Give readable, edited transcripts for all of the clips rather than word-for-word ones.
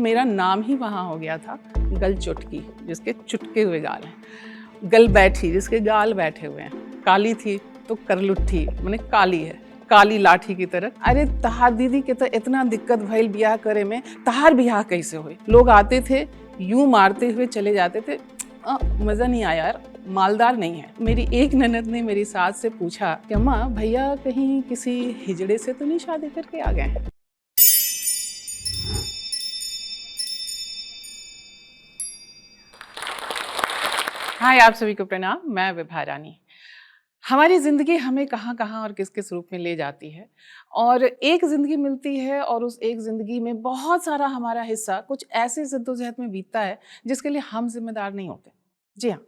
मेरा नाम ही वहाँ हो गया था गल चुटकी, जिसके चुटके हुए गाल हैं। गल बैठी, जिसके गाल बैठे हुए हैं। काली थी तो करलुट्ठी, माने काली है, काली लाठी की तरह। अरे तहार दीदी के तो इतना दिक्कत भइल बियाह करे में, तहार बियाह कैसे हुई? लोग आते थे यूं मारते हुए चले जाते थे। मज़ा नहीं आया यार, मालदार नहीं है। मेरी एक ननद ने मेरी सास से पूछा कि अम्मा भैया कहीं किसी हिजड़े से तो नहीं शादी करके आ गए हैं? हाय, आप सभी को प्रणाम। मैं विभा रानी। हमारी ज़िंदगी हमें कहाँ-कहाँ और किस-किस रूप में ले जाती है, और एक ज़िंदगी मिलती है और उस एक ज़िंदगी में बहुत सारा हमारा हिस्सा कुछ ऐसे जद्दोजहद में बीतता है जिसके लिए हम ज़िम्मेदार नहीं होते। जी हाँ,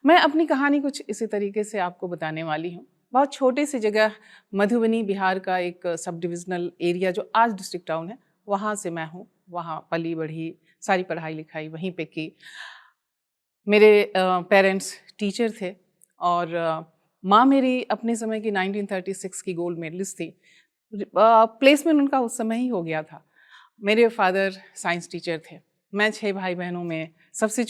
मैं अपनी कहानी कुछ इसी तरीके से आपको बताने वाली हूँ। बहुत छोटी सी जगह मधुबनी, बिहार का एक सब डिविज़नल एरिया जो आज डिस्ट्रिक्ट टाउन है, वहाँ से मैं हूँ। वहाँ पली-बढ़ी, सारी पढ़ाई-लिखाई वहीं पे की। मेरे पेरेंट्स टीचर थे और माँ मेरी अपने समय की 1936 की गोल्ड मेडलिस्ट थी। प्लेसमेंट उनका उस समय ही हो गया था। मेरे फादर साइंस टीचर थे। मैं 6 भाई-बहनों में सबसे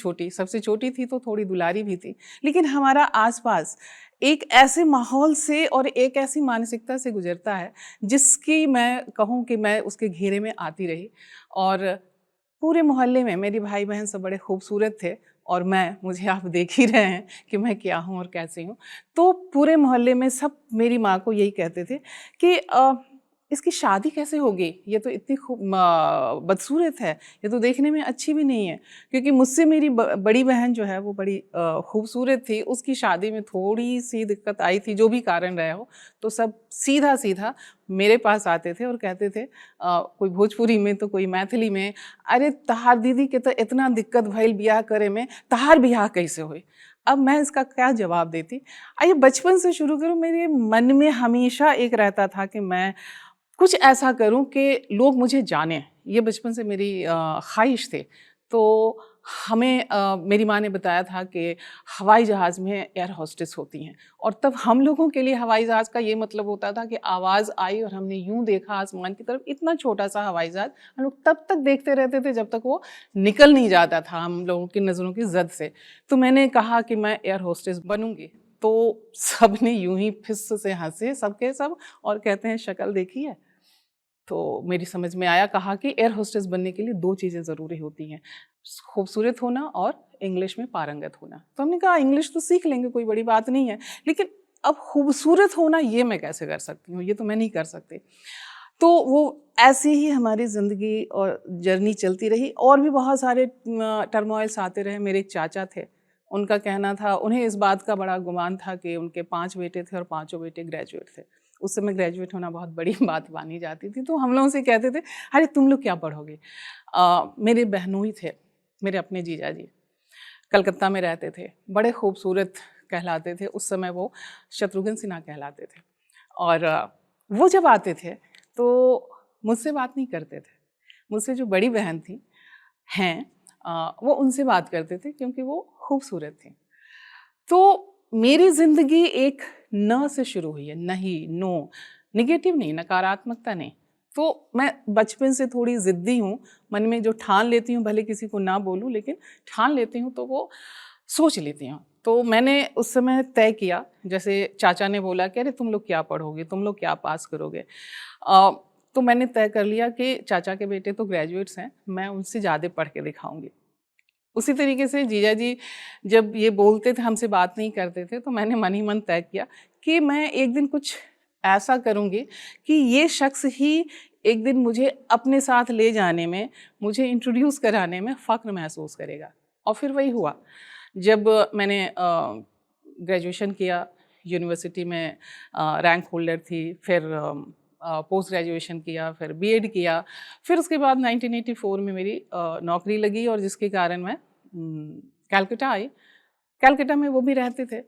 छोटी थी तो थोड़ी दुलारी भी थी। लेकिन हमारा आस-पास एक ऐसे माहौल से और एक ऐसी मानसिकता से गुज़रता है, जिसकी मैं कहूँ कि मैं उसके घेरे में आती रही। और पूरे मोहल्ले में मेरे भाई-बहन सब बड़े खूबसूरत थे और मुझे आप देख ही रहे हैं कि मैं क्या हूँ और कैसी हूँ। तो पूरे मोहल्ले में सब मेरी माँ को यही कहते थे कि इसकी शादी कैसे होगी? ये तो इतनी बदसूरत है, ये तो देखने में अच्छी भी नहीं है। क्योंकि मुझसे मेरी बड़ी बहन जो है वो बड़ी खूबसूरत थी, उसकी शादी में थोड़ी-सी दिक्कत आई थी, जो भी कारण रहा हो। तो सब सीधा-सीधा मेरे पास आते थे और कहते थे कोई भोजपुरी में तो कोई मैथिली में, "अरे तहार दीदी के तो इतना दिक्कत भइल बियाह करे में, तहार बियाह कैसे होई?" अब मैं इसका क्या जवाब देती? आइए बचपन से शुरू करूँ। मेरे मन में हमेशा एक रहता था कि मैं कुछ ऐसा करूँ कि लोग मुझे जानें। ये बचपन से मेरी ख़्वाहिश थी। तो हमें मेरी माँ ने बताया था कि हवाई जहाज़ में एयर होस्टेस होती हैं, और तब हम लोगों के लिए हवाई जहाज़ का ये मतलब होता था कि आवाज़ आई और हमने यूँ देखा आसमान की तरफ, इतना छोटा-सा हवाई जहाज़, हम लोग तब तक देखते रहते थे जब तक वो निकल नहीं जाता था हम लोगों की नज़रों की ज़द से। तो मैंने कहा कि मैं एयर होस्टेस बनूँगी। तो सबने यूँ ही फिस से हँसे सब के सब और कहते हैं, "शक्ल देखी है?" तो मेरी समझ में आया, कहा कि एयर होस्टेस बनने के लिए 2 चीज़ें ज़रूरी होती हैं, खूबसूरत होना और इंग्लिश में पारंगत होना। तो हमने कहा इंग्लिश तो सीख लेंगे, कोई बड़ी बात नहीं है, लेकिन अब खूबसूरत होना ये मैं कैसे कर सकती हूँ? ये तो मैं नहीं कर सकती। तो वो ऐसे ही हमारी ज़िंदगी और जर्नी चलती रही, और भी बहुत सारे टर्मॉइल्स आते रहे। मेरे एक चाचा थे, उनका कहना था, उन्हें इस बात का बड़ा गुमान था कि उनके 5 बेटे थे और पाँचों बेटे ग्रेजुएट थे। उस समय ग्रेजुएट होना बहुत बड़ी बात मानी जाती थी। तो हम लोगों से कहते थे, अरे तुम लोग क्या पढ़ोगे? मेरे बहनोई थे, मेरे अपने जीजा जी, कलकत्ता में रहते थे, बड़े खूबसूरत कहलाते थे। उस समय वो शत्रुघ्न सिन्हा कहलाते थे। और वो जब आते थे तो मुझसे बात नहीं करते थे। मुझसे जो बड़ी बहन थी हैं, वो उनसे बात करते थे क्योंकि वो खूबसूरत थी। तो मेरी ज़िंदगी एक न से शुरू हुई है, नहीं, नो, नेगेटिव नहीं, नकारात्मकता नहीं। तो मैं बचपन से थोड़ी ज़िद्दी हूँ, मन में जो ठान लेती हूँ, भले किसी को ना बोलूँ, लेकिन ठान लेती हूँ तो वो सोच लेती हूँ। तो मैंने उस समय तय किया, जैसे चाचा ने बोला कि अरे तुम लोग क्या पढ़ोगे, तुम लोग क्या पास करोगे? अ, तो मैंने तय कर लिया कि चाचा के बेटे तो ग्रेजुएट्स हैं, मैं उनसे ज़्यादा पढ़ के दिखाऊँगी। उसी तरीके से जीजा जी जब ये बोलते थे, हमसे बात नहीं करते थे, तो मैंने मन ही मन तय किया कि मैं एक दिन कुछ ऐसा करूँगी कि ये शख्स ही एक दिन मुझे अपने साथ ले जाने में, मुझे इंट्रोड्यूस कराने में फ़ख्र महसूस करेगा। और फिर वही हुआ। जब मैंने ग्रेजुएशन किया, यूनिवर्सिटी में रैंक होल्डर थी, फिर पोस्ट ग्रेजुएशन किया, फिर बीएड किया, फिर उसके बाद 1984 में मेरी नौकरी लगी, और जिसके कारण मैं कलकत्ता आई। कलकत्ता में वो भी रहते थे,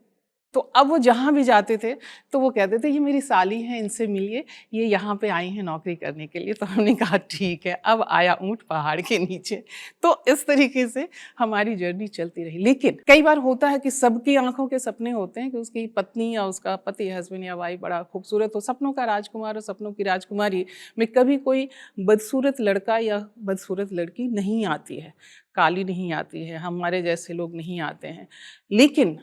तो अब वो जहाँ भी जाते थे तो वो कहते थे ये मेरी साली हैं, इनसे मिलिए, ये यहाँ पे आई हैं नौकरी करने के लिए। तो हमने कहा ठीक है, अब आया ऊँट पहाड़ के नीचे। तो इस तरीके से हमारी जर्नी चलती रही। लेकिन कई बार होता है कि सबकी आंखों के सपने होते हैं कि उसकी पत्नी या उसका पति, हस्बैंड या वाइफ बड़ा खूबसूरत हो, सपनों का राजकुमार और सपनों की राजकुमारी में कभी कोई बदसूरत लड़का या बदसूरत लड़की नहीं आती है, काली नहीं आती है, हमारे जैसे लोग नहीं आते हैं। लेकिन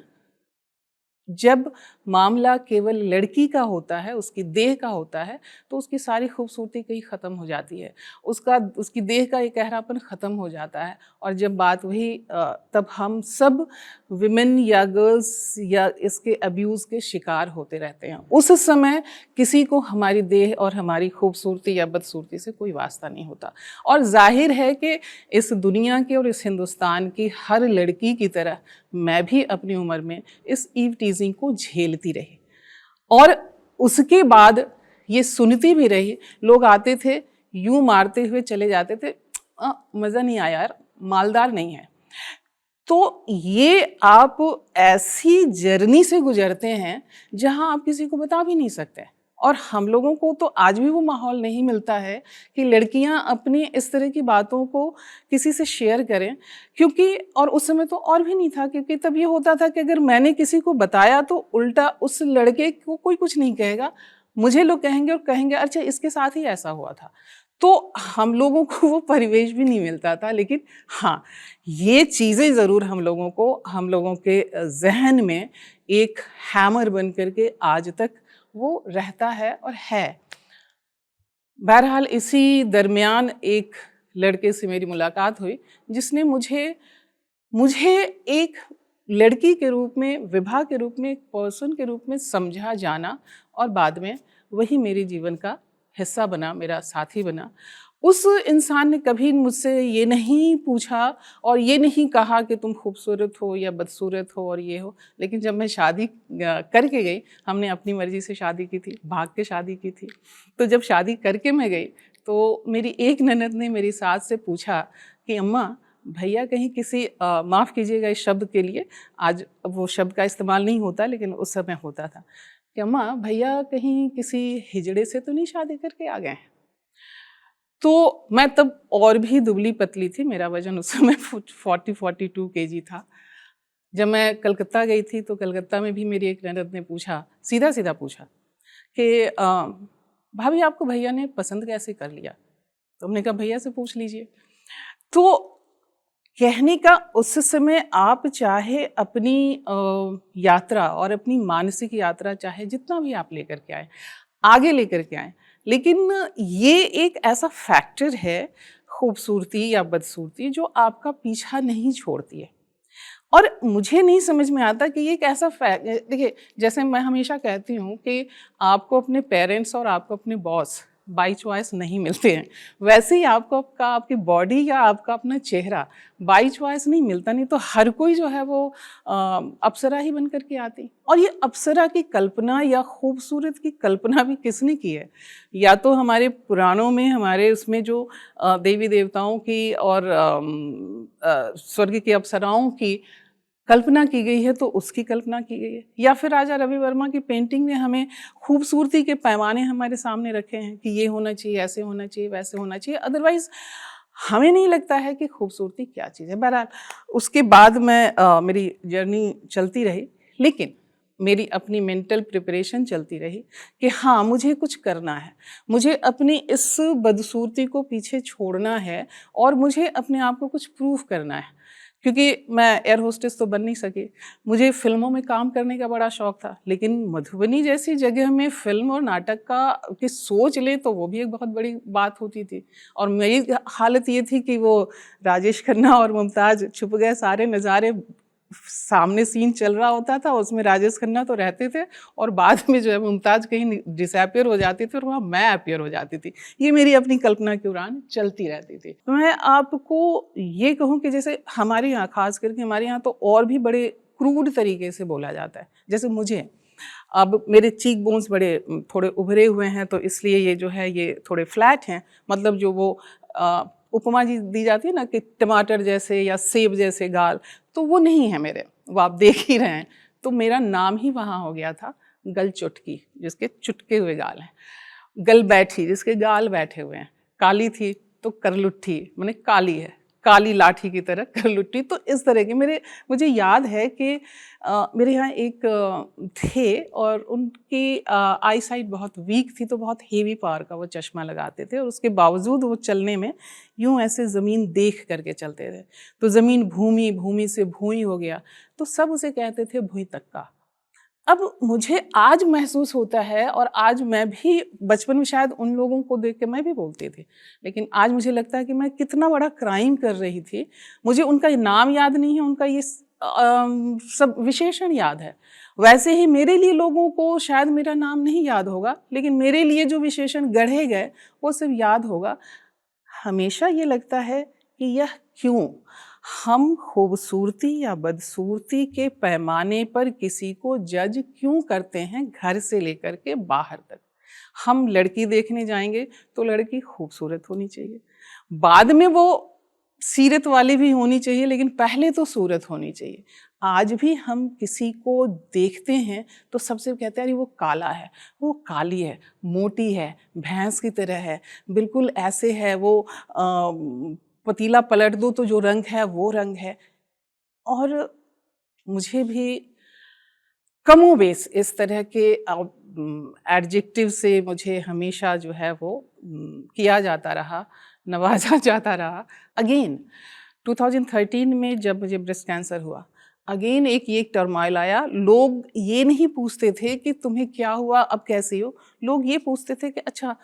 जब मामला केवल लड़की का होता है, उसकी देह का होता है, तो उसकी सारी खूबसूरती कहीं ख़त्म हो जाती है, उसकी देह का एक गहरापन ख़त्म हो जाता है। और जब बात वही तब हम सब विमेन या गर्ल्स या इसके अब्यूज़ के शिकार होते रहते हैं। उस समय किसी को हमारी देह और हमारी खूबसूरती या बदसूरती से कोई वास्ता नहीं होता। और जाहिर है कि इस दुनिया की और इस हिंदुस्तान की हर लड़की की तरह मैं भी अपनी उम्र में इस ईव टीजिंग को झेलती रही और उसके बाद ये सुनती भी रही। लोग आते थे, यूं मारते हुए चले जाते थे, मज़ा नहीं आया यार, मालदार नहीं है। तो ये आप ऐसी जर्नी से गुजरते हैं जहां आप किसी को बता भी नहीं सकते। और हम लोगों को तो आज भी वो माहौल नहीं मिलता है कि लड़कियां अपनी इस तरह की बातों को किसी से शेयर करें, क्योंकि और उस समय तो और भी नहीं था, क्योंकि तब ये होता था कि अगर मैंने किसी को बताया तो उल्टा उस लड़के को कोई कुछ नहीं कहेगा, मुझे लोग कहेंगे और कहेंगे अच्छा इसके साथ ही ऐसा हुआ था। तो हम लोगों को वो परिवेश भी नहीं मिलता था। लेकिन हाँ, ये चीज़ें ज़रूर हम लोगों के जहन में एक हैमर बन करके आज तक वो रहता है और है। बहरहाल इसी दरमियान एक लड़के से मेरी मुलाकात हुई जिसने मुझे एक लड़की के रूप में, विभा के रूप में, एक पर्सन के रूप में समझा, जाना और बाद में वही मेरे जीवन का हिस्सा बना, मेरा साथी बना। उस इंसान ने कभी मुझसे ये नहीं पूछा और ये नहीं कहा कि तुम खूबसूरत हो या बदसूरत हो और ये हो। लेकिन जब मैं शादी करके गई, हमने अपनी मर्ज़ी से शादी की थी, भाग के शादी की थी। तो जब शादी करके मैं गई तो मेरी एक ननद ने मेरी सास से पूछा कि अम्मा, भैया कहीं किसी माफ़ कीजिएगा इस शब्द के लिए, आज वो शब्द का इस्तेमाल नहीं होता लेकिन उस समय होता था, कि अम्मा भैया कहीं किसी हिजड़े से तो नहीं शादी करके आ गए हैं। तो मैं तब और भी दुबली पतली थी, मेरा वज़न उस समय 42 केजी था। जब मैं कलकत्ता गई थी तो कलकत्ता में भी मेरी एक ननद ने पूछा, सीधा-सीधा पूछा कि भाभी आपको भैया ने पसंद कैसे कर लिया? तो हमने कहा भैया से पूछ लीजिए। तो कहने का उस समय आप चाहे अपनी यात्रा और अपनी मानसिक यात्रा चाहे जितना भी आप लेकर के आए, आगे लेकर के आएँ, लेकिन ये एक ऐसा फैक्टर है खूबसूरती या बदसूरती जो आपका पीछा नहीं छोड़ती है। और मुझे नहीं समझ में आता कि ये एक ऐसा देखिए, जैसे मैं हमेशा कहती हूँ कि आपको अपने पेरेंट्स और आपको अपने बॉस बाई चॉइस नहीं मिलते हैं, वैसे ही आपको आपकी बॉडी या आपका अपना चेहरा बाई चॉइस नहीं मिलता। नहीं तो हर कोई जो है वो अप्सरा ही बन करके आती। और ये अप्सरा की कल्पना या खूबसूरत की कल्पना भी किसने की है? या तो हमारे पुराणों में, हमारे उसमें जो देवी देवताओं की और स्वर्ग की अप्सराओं की कल्पना की गई है तो उसकी कल्पना की गई है, या फिर राजा रवि वर्मा की पेंटिंग में हमें खूबसूरती के पैमाने हमारे सामने रखे हैं कि ये होना चाहिए, ऐसे होना चाहिए, वैसे होना चाहिए। अदरवाइज हमें नहीं लगता है कि खूबसूरती क्या चीज़ है। बहरहाल उसके बाद मेरी जर्नी चलती रही, लेकिन मेरी अपनी मेंटल प्रिपरेशन चलती रही कि हाँ, मुझे कुछ करना है, मुझे अपनी इस बदसूरती को पीछे छोड़ना है और मुझे अपने आप को कुछ प्रूव करना है। क्योंकि मैं एयर होस्टेस तो बन नहीं सकी, मुझे फ़िल्मों में काम करने का बड़ा शौक़ था, लेकिन मधुबनी जैसी जगह में फ़िल्म और नाटक की सोच ले तो वो भी एक बहुत बड़ी बात होती थी। और मेरी हालत ये थी कि वो राजेश खन्ना और मुमताज़ छुप गए सारे नज़ारे, सामने सीन चल रहा होता था, उसमें राजेश खन्ना तो रहते थे और बाद में जो है मुमताज़ कहीं डिसअपियर हो जाती थी और वहाँ मैं अपीयर हो जाती थी। ये मेरी अपनी कल्पना की उड़ान चलती रहती थी। मैं आपको ये कहूँ कि जैसे हमारे यहाँ, ख़ास करके हमारे यहाँ तो और भी बड़े क्रूड तरीके से बोला जाता है। जैसे मुझे अब मेरे चीक बोन्स बड़े थोड़े उभरे हुए हैं तो इसलिए ये जो है ये थोड़े फ्लैट हैं, मतलब जो वो उपमा जी दी जाती है ना कि टमाटर जैसे या सेब जैसे गाल, तो वो नहीं है मेरे, वो आप देख ही रहे हैं। तो मेरा नाम ही वहाँ हो गया था गल चुटकी, जिसके चुटके हुए गाल हैं। गल बैठी, जिसके गाल बैठे हुए हैं। काली थी तो करलुट्ठी, माने काली है, काली लाठी की तरह करलुट्ठी। तो इस तरह के मुझे याद है कि मेरे यहाँ एक थे और उनकी आई साइट बहुत वीक थी, तो बहुत हेवी पावर का वो चश्मा लगाते थे और उसके बावजूद वो चलने में यूँ ऐसे ज़मीन देख करके चलते थे। तो ज़मीन भूमि, भूमि से भूई हो गया, तो सब उसे कहते थे भुई तक्का। अब मुझे आज महसूस होता है, और आज मैं भी बचपन में शायद उन लोगों को देख के मैं भी बोलती थी, लेकिन आज मुझे लगता है कि मैं कितना बड़ा क्राइम कर रही थी। मुझे उनका नाम याद नहीं है, उनका ये सब विशेषण याद है। वैसे ही मेरे लिए लोगों को शायद मेरा नाम नहीं याद होगा, लेकिन मेरे लिए जो विशेषण गढ़े गए वो सब याद होगा। हमेशा ये लगता है कि यह क्यों हम खूबसूरती या बदसूरती के पैमाने पर किसी को जज क्यों करते हैं, घर से लेकर के बाहर तक। हम लड़की देखने जाएंगे तो लड़की खूबसूरत होनी चाहिए, बाद में वो सीरत वाली भी होनी चाहिए, लेकिन पहले तो सूरत होनी चाहिए। आज भी हम किसी को देखते हैं तो सबसे कहते हैं अरे वो काला है, वो काली है, मोटी है, भैंस की तरह है, बिल्कुल ऐसे है, वो पतीला पलट दो तो जो रंग है वो रंग है। और मुझे भी कमोबेश इस तरह के एडजेक्टिव से मुझे हमेशा जो है वो किया जाता रहा, नवाजा जाता रहा। अगेन 2013 में जब मुझे ब्रेस्ट कैंसर हुआ, अगेन एक ये टर्मोइल आया। लोग ये नहीं पूछते थे कि तुम्हें क्या हुआ, अब कैसी हो। लोग ये पूछते थे कि अच्छा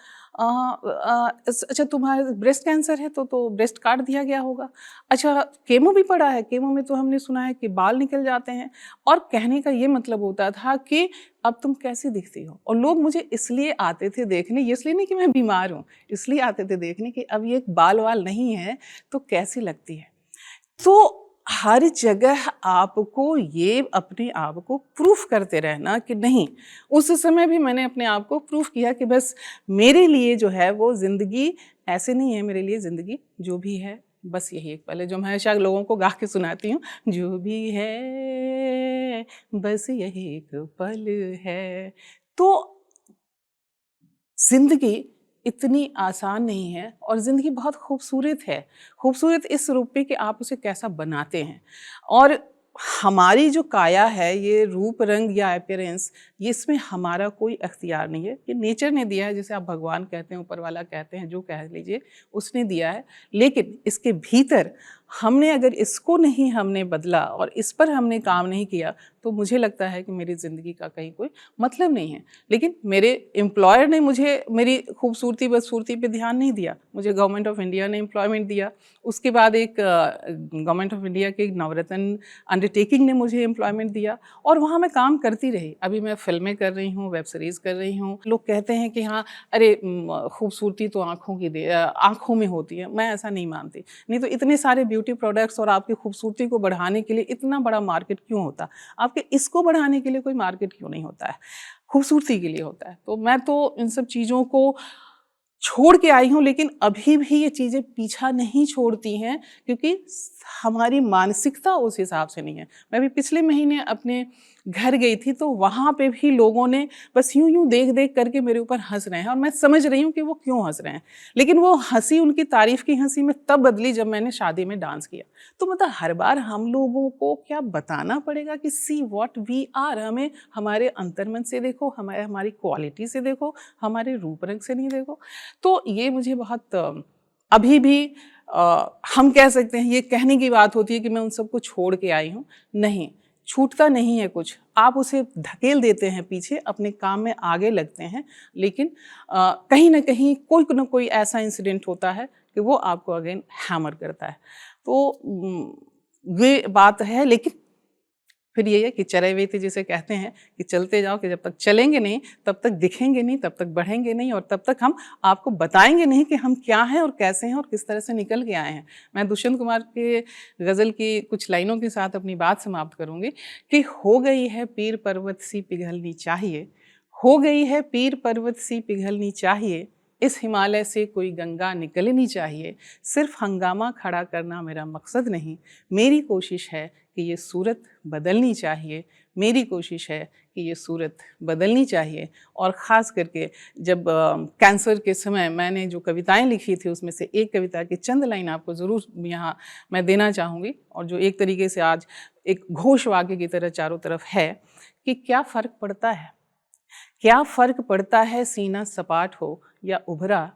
तुम्हारा ब्रेस्ट कैंसर है तो ब्रेस्ट काट दिया गया होगा। अच्छा केमो भी पड़ा है, केमो में तो हमने सुना है कि बाल निकल जाते हैं। और कहने का ये मतलब होता था कि अब तुम कैसी दिखती हो। और लोग मुझे इसलिए आते थे देखने, इसलिए नहीं कि मैं बीमार हूँ, इसलिए आते थे देखने कि अब ये बाल वाल नहीं है तो कैसी लगती है। तो हर जगह आपको ये अपने आप को प्रूफ करते रहना कि नहीं। उस समय भी मैंने अपने आप को प्रूफ किया कि बस मेरे लिए जो है वो ज़िंदगी ऐसे नहीं है, मेरे लिए ज़िंदगी जो भी है बस यही एक पल है, जो मैं हमेशा लोगों को गा के सुनाती हूँ, जो भी है बस यही एक पल है। तो ज़िंदगी इतनी आसान नहीं है और ज़िंदगी बहुत खूबसूरत है। खूबसूरत इस रूप में कि आप उसे कैसा बनाते हैं। और हमारी जो काया है, ये रूप रंग या अपीयरेंस, ये इसमें हमारा कोई अख्तियार नहीं है। ये नेचर ने दिया है, जिसे आप भगवान कहते हैं, ऊपर वाला कहते हैं, जो कह लीजिए, उसने दिया है। लेकिन इसके भीतर हमने अगर इसको नहीं हमने बदला और इस पर हमने काम नहीं किया तो मुझे लगता है कि मेरी ज़िंदगी का कहीं कोई मतलब नहीं है। लेकिन मेरे एम्प्लॉयर ने मुझे मेरी खूबसूरती बदसूरती पे ध्यान नहीं दिया। मुझे गवर्नमेंट ऑफ इंडिया ने एम्प्लॉयमेंट दिया। उसके बाद एक गवर्नमेंट ऑफ इंडिया के नवरत्न अंडरटेकिंग ने मुझे एम्प्लॉयमेंट दिया और वहाँ मैं काम करती रही। अभी मैं फ़िल्में कर रही हूँ, वेब सीरीज़ कर रही हूँ। लोग कहते हैं कि हाँ अरे खूबसूरती तो आँखों में होती है। मैं ऐसा नहीं मानती। नहीं तो इतने सारे ब्यूटी प्रोडक्ट्स और आपकी खूबसूरती को बढ़ाने के लिए इतना बड़ा मार्केट क्यों होता? आपके इसको बढ़ाने के लिए कोई मार्केट क्यों नहीं होता है? खूबसूरती के लिए होता है। तो मैं तो इन सब चीज़ों को छोड़ के आई हूँ, लेकिन अभी भी ये चीज़ें पीछा नहीं छोड़ती हैं क्योंकि हमारी मानसिकता उस हिसाब से नहीं है। मैं भी पिछले महीने अपने घर गई थी तो वहाँ पे भी लोगों ने बस यूँ देख करके मेरे ऊपर हंस रहे हैं और मैं समझ रही हूँ कि वो क्यों हंस रहे हैं। लेकिन वो हंसी उनकी तारीफ़ की हंसी में तब बदली जब मैंने शादी में डांस किया। तो मतलब हर बार हम लोगों को क्या बताना पड़ेगा कि सी व्हाट वी आर। हमें हमारे अंतर्मन से देखो, हमारी क्वालिटी से देखो, हमारे रूप रंग से नहीं देखो। तो ये मुझे बहुत अभी भी हम कह सकते हैं, ये कहने की बात होती है कि मैं उन सबको छोड़ के आई हूँ। नहीं, छूटता नहीं है कुछ। आप उसे धकेल देते हैं पीछे, अपने काम में आगे लगते हैं, लेकिन कहीं ना कहीं कोई ना कोई ऐसा इंसिडेंट होता है कि वो आपको अगेन हैमर करता है। तो ये बात है। लेकिन फिर ये है कि चरे हुए थे जिसे कहते हैं कि चलते जाओ, कि जब तक चलेंगे नहीं तब तक दिखेंगे नहीं, तब तक बढ़ेंगे नहीं और तब तक हम आपको बताएंगे नहीं कि हम क्या हैं और कैसे हैं और किस तरह से निकल के आए हैं। मैं दुष्यंत कुमार के गज़ल की कुछ लाइनों के साथ अपनी बात समाप्त करूँगी कि हो गई है पीर पर्वत सी पिघलनी चाहिए, हो गई है पीर पर्वत सी पिघलनी चाहिए, इस हिमालय से कोई गंगा निकलनी चाहिए। सिर्फ हंगामा खड़ा करना मेरा मकसद नहीं, मेरी कोशिश है कि ये सूरत बदलनी चाहिए। मेरी कोशिश है कि ये सूरत बदलनी चाहिए। और ख़ास करके जब कैंसर के समय मैंने जो कविताएं लिखी थी, उसमें से एक कविता की चंद लाइन आपको ज़रूर यहाँ मैं देना चाहूँगी, और जो एक तरीके से आज एक घोष वाक्य की तरह चारों तरफ है कि क्या फ़र्क पड़ता है, क्या फ़र्क पड़ता है सीना सपाट हो या उभरा,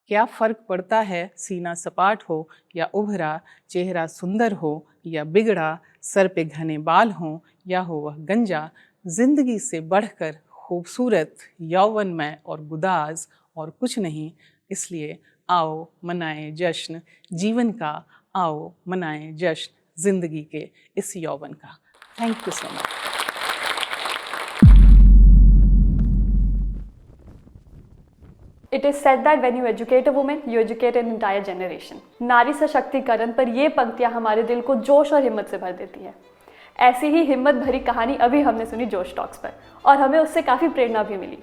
क्या फ़र्क पड़ता है सीना सपाट हो या उभरा, चेहरा सुंदर हो या बिगड़ा, सर पे घने बाल हों या हो वह गंजा, जिंदगी से बढ़कर खूबसूरत यौवन में और गुदाज और कुछ नहीं। इसलिए आओ मनाएं जश्न जीवन का, आओ मनाएं जश्न जिंदगी के इस यौवन का। Thank you so much. It is said that when you educate a woman, you educate an entire generation. नारी सशक्तिकरण पर ये पंक्तियाँ हमारे दिल को जोश और हिम्मत से भर देती है। ऐसी ही हिम्मत भरी कहानी अभी हमने सुनी जोश टॉक्स पर, और हमें उससे काफ़ी प्रेरणा भी मिली।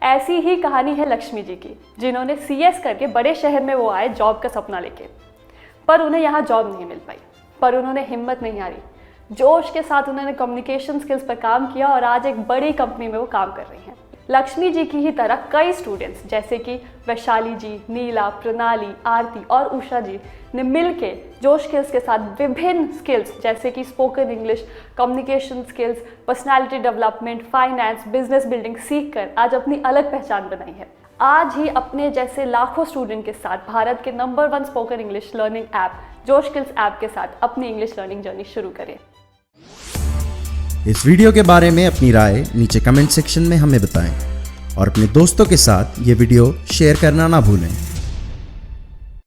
ऐसी ही कहानी है लक्ष्मी जी की, जिन्होंने CS करके बड़े शहर में वो आए जॉब का सपना लेके, पर उन्हें यहाँ जॉब नहीं मिल पाई। पर उन्होंने हिम्मत नहीं हारी, जोश के साथ उन्होंने कम्युनिकेशन स्किल्स पर काम किया और आज एक बड़ी कंपनी में वो काम कर रही हैं। लक्ष्मी जी की ही तरह कई स्टूडेंट्स जैसे कि वैशाली जी, नीला, प्रणाली, आरती और उषा जी ने मिलके जोश स्किल्स के साथ विभिन्न स्किल्स जैसे कि spoken English, communication skills, personality development, finance, business building सीखकर आज अपनी अलग पहचान बनाई है। आज ही अपने जैसे लाखों स्टूडेंट के साथ भारत के number 1 spoken English learning app जोश स्किल्स ऐप के साथ अपनी इंग्लिश लर्निंग जर्नी शुरू करें। इस वीडियो के बारे में अपनी राय नीचे कमेंट सेक्शन में हमें बताएं और अपने दोस्तों के साथ ये वीडियो शेयर करना ना भूलें।